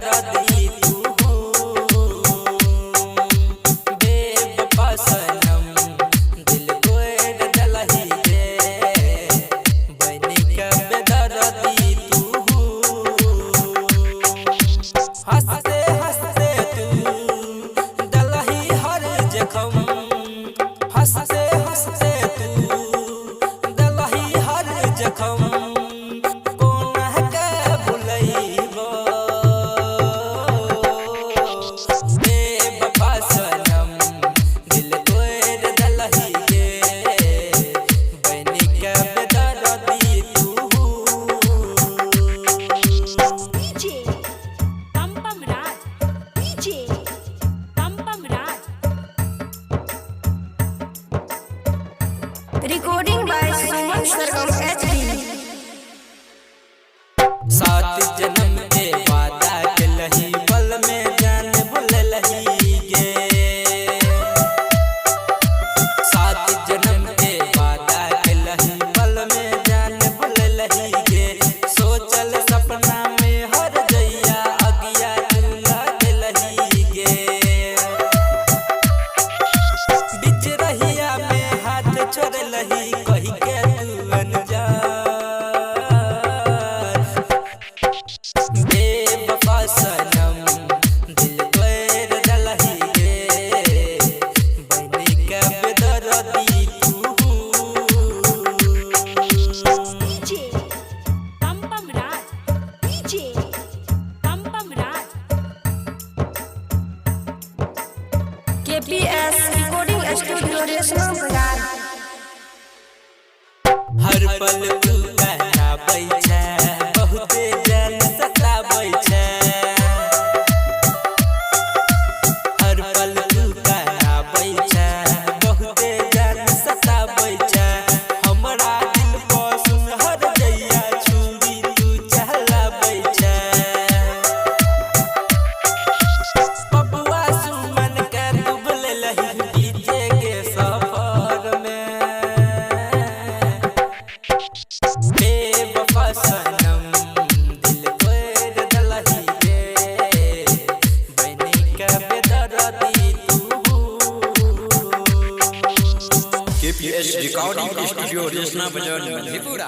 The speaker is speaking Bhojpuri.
बेदर्दी तू बेवफा सनम दिल तोड़ देलही गे बनी के बेदर्दी तू हंसते हंसते तू देलही हर जख्म हंसते हंसते तू देलही हर जख्म Recording by Suman Sargam HD। सात जन्म के वादा केलही पल में जान भुललही गे सात जन्म के वादा केलही पल में जान भुललही गे सोचल सपना में हर जइया अगिया चूल्हा देलही गे बिच रहिया में हाथ छोड़लही कही के तू अनजान बेवफा सनम दिल तोड़ देलही गे बनी के बेदर्दी तू DJ Pampam Raj DJ Pampam Raj KPS Recording Studio Resno Bazaar। हर पल तू कहराबै छै बहुते जान सताबै छै हर पल तू कहराबै छै बहुते जान सताबै छै हमरा दिल पर सुन हर जइया छुरी तू चहलाबै छै पपुआ सुमन के डुबल लही डीजे के सफर में बेवफा सनम दिल तोड़ देलही गे बनी के बेदर्दी तू KPS Recording Studio Resna Bazaar, Mधेपुरा।